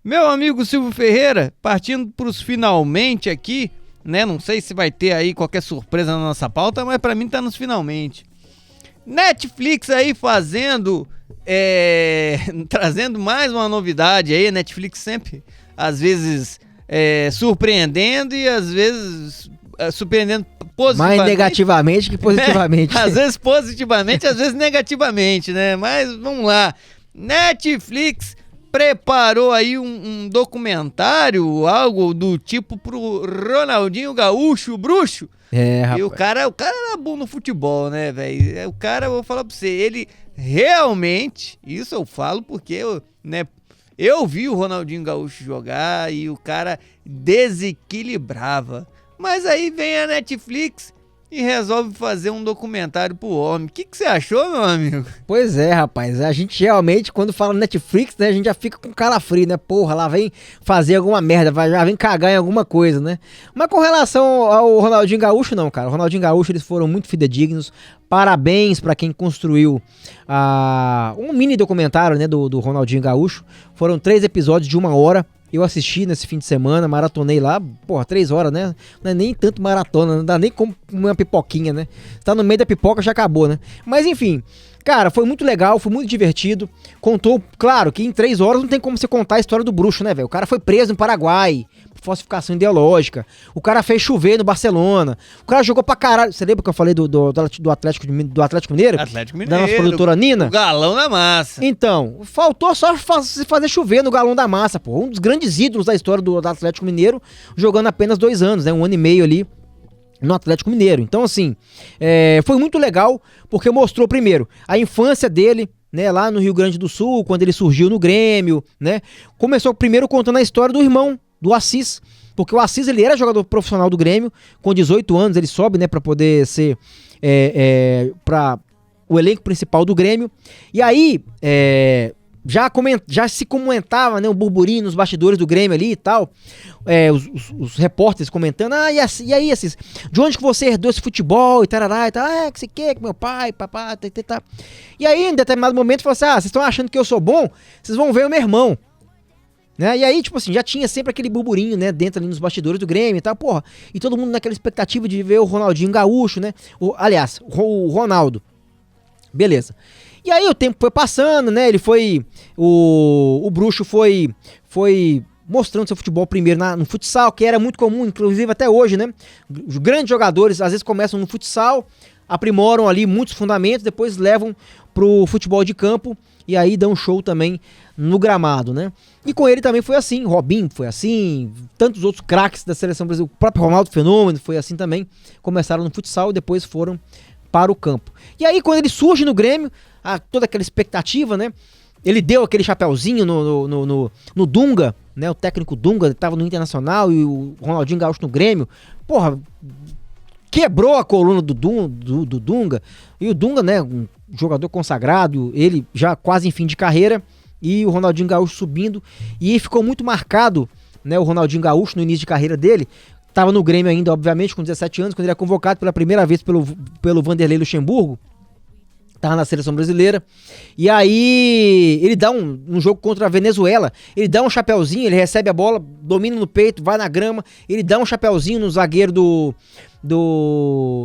Meu amigo Silvio Ferreira, partindo pros finalmente aqui, né? Não sei se vai ter aí qualquer surpresa na nossa pauta, mas pra mim tá nos finalmente. Netflix aí fazendo, trazendo mais uma novidade aí. Netflix sempre, às vezes, surpreendendo e às vezes surpreendendo positivamente. Mais negativamente que positivamente. Às vezes positivamente, às vezes negativamente, né? Mas vamos lá. Netflix preparou aí um documentário, algo do tipo pro Ronaldinho Gaúcho, o bruxo. Rapaz. E o cara era bom no futebol, né, velho? O cara, eu vou falar pra você, ele realmente, isso eu falo porque eu vi o Ronaldinho Gaúcho jogar e o cara desequilibrava. Mas aí vem a Netflix e resolve fazer um documentário pro homem. O que você achou, meu amigo? Pois é, rapaz. A gente realmente, quando fala Netflix, né, a gente já fica com calafrio, né? Porra, lá vem fazer alguma merda, já vem cagar em alguma coisa, né? Mas com relação ao Ronaldinho Gaúcho, não, cara. O Ronaldinho Gaúcho, eles foram muito fidedignos. Parabéns pra quem construiu um mini documentário, né, do Ronaldinho Gaúcho. Foram 3 episódios de 1 hora. Eu assisti nesse fim de semana, maratonei lá, 3 horas, né? Não é nem tanto maratona, não dá nem como uma pipoquinha, né? Tá no meio da pipoca, já acabou, né? Mas enfim, cara, foi muito legal, foi muito divertido. Contou, claro, que em 3 horas não tem como você contar a história do bruxo, né, velho? O cara foi preso no Paraguai, por falsificação ideológica. O cara fez chover no Barcelona. O cara jogou pra caralho. Você lembra que eu falei do Atlético Mineiro? Atlético Mineiro. Da nossa produtora Nina? O galão da massa. Então, faltou só fazer chover no galão da massa, pô. Um dos grandes ídolos da história do Atlético Mineiro, jogando apenas 2 anos, né? 1 ano e meio ali no Atlético Mineiro. Então, assim, foi muito legal, porque mostrou, primeiro, a infância dele, né, lá no Rio Grande do Sul, quando ele surgiu no Grêmio, né? Começou primeiro contando a história do irmão, do Assis, porque o Assis, ele era jogador profissional do Grêmio, com 18 anos ele sobe, né, pra poder ser para o elenco principal do Grêmio, e aí já se comentava, né, um burburinho nos bastidores do Grêmio ali e tal, os repórteres comentando, e aí Assis, de onde que você herdou esse futebol e tarará e tal, que você quer, que meu pai, papá, tá. E aí em determinado momento falou assim, vocês estão achando que eu sou bom? Vocês vão ver o meu irmão. Né? E aí, tipo assim, já tinha sempre aquele burburinho, né, dentro ali nos bastidores do Grêmio e tal, porra, e todo mundo naquela expectativa de ver o Ronaldinho Gaúcho, né, o Ronaldo, beleza. E aí o tempo foi passando, né, o bruxo foi mostrando seu futebol primeiro no futsal, que era muito comum, inclusive até hoje, né, os grandes jogadores às vezes começam no futsal, aprimoram ali muitos fundamentos, depois levam pro futebol de campo, e aí dão show também no gramado, né? E com ele também foi assim, Robinho foi assim, tantos outros craques da seleção brasileira, o próprio Ronaldo Fenômeno foi assim também, começaram no futsal e depois foram para o campo. E aí quando ele surge no Grêmio, toda aquela expectativa, né? Ele deu aquele chapéuzinho no Dunga, né? O técnico Dunga estava no Internacional e o Ronaldinho Gaúcho no Grêmio, porra, quebrou a coluna do Dunga, e o Dunga, né, um jogador consagrado, ele já quase em fim de carreira, e o Ronaldinho Gaúcho subindo, e ficou muito marcado, né, o Ronaldinho Gaúcho no início de carreira dele, estava no Grêmio ainda, obviamente, com 17 anos, quando ele é convocado pela primeira vez pelo Vanderlei Luxemburgo, tava na seleção brasileira, e aí ele dá um jogo contra a Venezuela, ele dá um chapéuzinho, ele recebe a bola, domina no peito, vai na grama, ele dá um chapéuzinho no zagueiro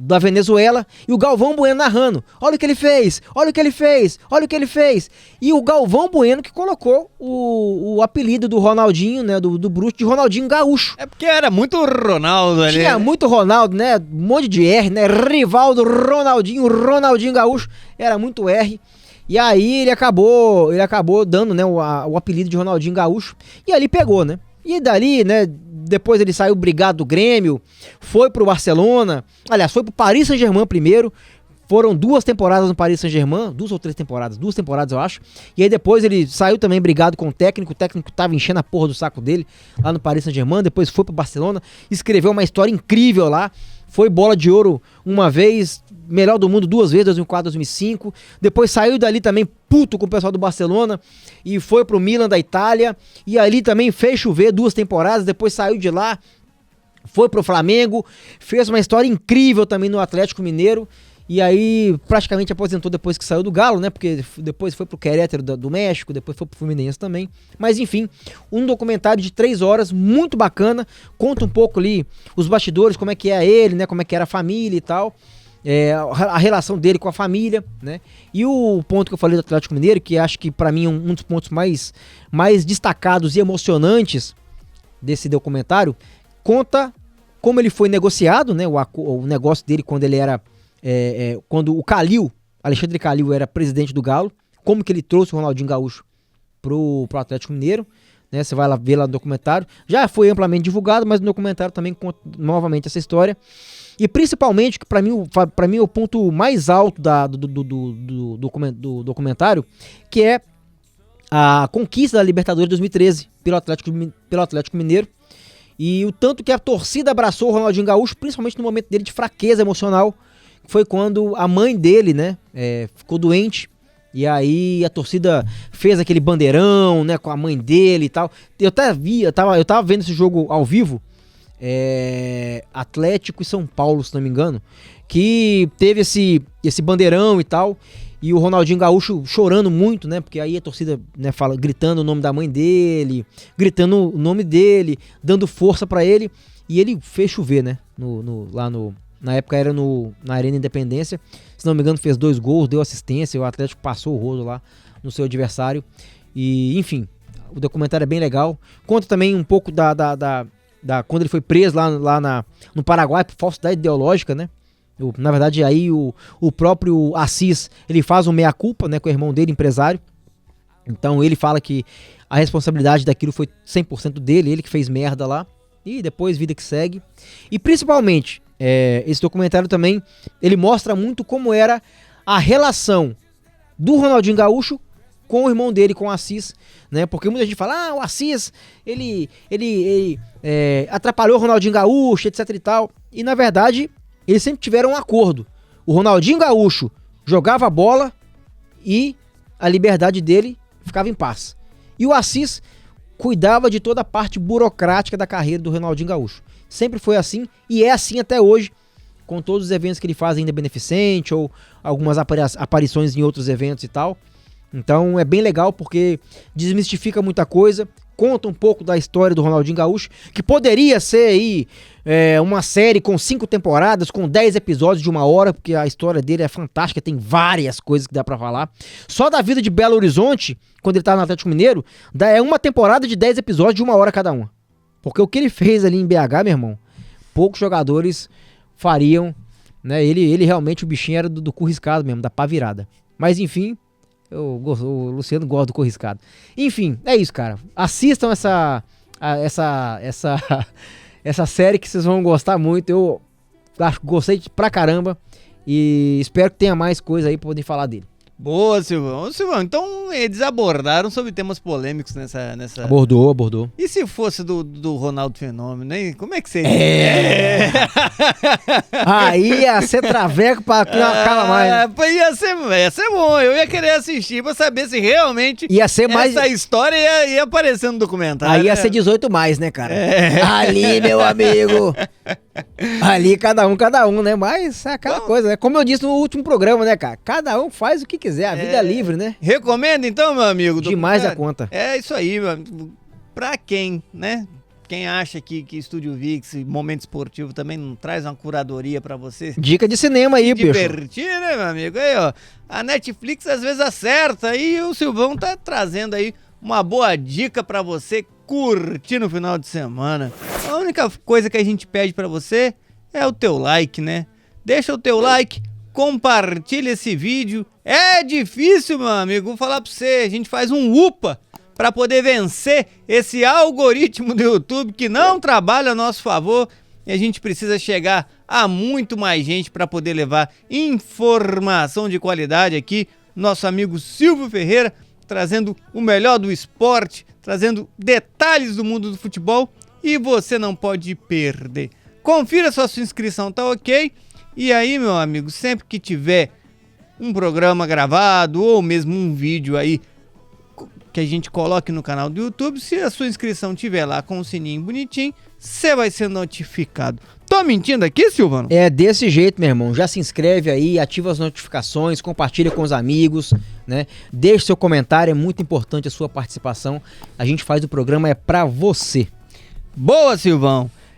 da Venezuela, e o Galvão Bueno narrando, olha o que ele fez, olha o que ele fez, olha o que ele fez, e o Galvão Bueno que colocou o apelido do Ronaldinho, né, do bruxo, de Ronaldinho Gaúcho. É porque era muito Ronaldo ali. Tinha muito Ronaldo, né, um monte de R, né, Rivaldo, Ronaldinho Gaúcho, era muito R, e aí ele acabou dando, né, o apelido de Ronaldinho Gaúcho, e ali pegou, né, e dali, né, depois ele saiu brigado do Grêmio, foi pro Barcelona, aliás, foi pro Paris Saint-Germain primeiro, foram 2 temporadas no Paris Saint-Germain, 2 ou 3 temporadas, 2 temporadas eu acho, e aí depois ele saiu também brigado com o técnico tava enchendo a porra do saco dele, lá no Paris Saint-Germain, depois foi pro Barcelona, escreveu uma história incrível lá, foi bola de ouro uma vez, melhor do mundo 2 vezes, 2004, 2005, depois saiu dali também puto com o pessoal do Barcelona e foi pro Milan da Itália, e ali também fez chover 2 temporadas, depois saiu de lá, foi pro Flamengo, fez uma história incrível também no Atlético Mineiro, E aí praticamente aposentou depois que saiu do Galo, né? Porque depois foi pro Querétaro do México, depois foi pro Fluminense também. Mas enfim, um documentário de 3 horas, muito bacana. Conta um pouco ali os bastidores, como é que é ele, né? Como é que era a família e tal. A relação dele com a família, né? E o ponto que eu falei do Atlético Mineiro, que acho que pra mim é um dos pontos mais destacados e emocionantes desse documentário, conta como ele foi negociado, né? O negócio dele quando ele era... quando o Calil, Alexandre Calil, era presidente do Galo, como que ele trouxe o Ronaldinho Gaúcho pro Atlético Mineiro, né? Você vai lá ver lá no documentário. Já foi amplamente divulgado, mas no documentário também conta novamente essa história. E principalmente, que pra mim é o ponto mais alto do documentário, que é a conquista da Libertadores 2013 pelo Atlético Mineiro. E o tanto que a torcida abraçou o Ronaldinho Gaúcho, principalmente no momento dele de fraqueza emocional, foi quando a mãe dele, né, ficou doente. E aí a torcida fez aquele bandeirão, né, com a mãe dele e tal. Eu tava vendo esse jogo ao vivo, Atlético e São Paulo, se não me engano, que teve esse bandeirão e tal, e o Ronaldinho Gaúcho chorando muito, né, porque aí a torcida, né, gritando o nome da mãe dele, gritando o nome dele, dando força pra ele, e ele fez chover, né, na época era na Arena Independência, se não me engano fez 2 gols, deu assistência, o Atlético passou o rodo lá no seu adversário, e enfim, o documentário é bem legal, conta também um pouco quando ele foi preso lá no Paraguai por falsidade ideológica, né? Na verdade, aí o próprio Assis, ele faz um meia-culpa, né, com o irmão dele, empresário. Então ele fala que a responsabilidade daquilo foi 100% dele, ele que fez merda lá. E depois, vida que segue. E principalmente, esse documentário também, ele mostra muito como era a relação do Ronaldinho Gaúcho com o irmão dele, com o Assis, né? Porque muita gente fala, o Assis, ele atrapalhou o Ronaldinho Gaúcho, etc e tal. E na verdade, eles sempre tiveram um acordo. O Ronaldinho Gaúcho jogava a bola e a liberdade dele ficava em paz. E o Assis cuidava de toda a parte burocrática da carreira do Ronaldinho Gaúcho. Sempre foi assim e é assim até hoje, com todos os eventos que ele faz ainda beneficente ou algumas aparições em outros eventos e tal. Então é bem legal porque desmistifica muita coisa, conta um pouco da história do Ronaldinho Gaúcho, que poderia ser aí uma série com 5 temporadas, com 10 episódios de 1 hora, porque a história dele é fantástica, tem várias coisas que dá pra falar. Só da vida de Belo Horizonte, quando ele tá no Atlético Mineiro, é uma temporada de 10 episódios de 1 hora cada uma. Porque o que ele fez ali em BH, meu irmão, poucos jogadores fariam, né? Ele realmente, o bichinho era do cu riscado mesmo, da pá virada. Mas enfim, o Luciano gosta do cu riscado. Enfim, é isso, cara. Assistam essa série que vocês vão gostar muito. Eu gostei pra caramba e espero que tenha mais coisa aí pra poder falar dele. Boa, Silvão. Ô, Silvão, então eles abordaram sobre temas polêmicos nessa... Abordou. E se fosse do Ronaldo Fenômeno, hein? Como é que seria? Aí ia ser traveco pra que não acaba mais. Ia ser bom. Eu ia querer assistir pra saber se realmente ia ser mais... essa história ia aparecer no documentário. Aí ia ser 18 mais, né, cara? Ali, meu amigo. Ali, cada um, né? Mas é aquela coisa, né? Como eu disse no último programa, né, cara? Cada um faz o que quiser, a vida é livre, né? Recomendo então, meu amigo? Demais a conta. É isso aí, meu amigo. Pra quem, né? Quem acha que Estúdio VIX, Momento Esportivo, também não traz uma curadoria pra você... Dica de cinema aí, bicho. Divertir, né, meu amigo? Aí, ó, a Netflix às vezes acerta e o Silvão tá trazendo aí uma boa dica pra você curtir no final de semana. A única coisa que a gente pede pra você é o teu like, né? Deixa o teu like, compartilha esse vídeo. É difícil, meu amigo, vou falar pra você, a gente faz um UPA pra poder vencer esse algoritmo do YouTube que não trabalha a nosso favor e a gente precisa chegar a muito mais gente pra poder levar informação de qualidade aqui. Nosso amigo Silvio Ferreira trazendo o melhor do esporte, trazendo detalhes do mundo do futebol e você não pode perder. Confira se a sua inscrição tá ok. E aí, meu amigo, sempre que tiver um programa gravado ou mesmo um vídeo aí que a gente coloque no canal do YouTube, se a sua inscrição tiver lá com o sininho bonitinho, você vai ser notificado. Tô mentindo aqui, Silvano? É desse jeito, meu irmão. Já se inscreve aí, ativa as notificações, compartilha com os amigos, né? Deixe seu comentário, é muito importante a sua participação. A gente faz o programa, é pra você. Boa, Silvão.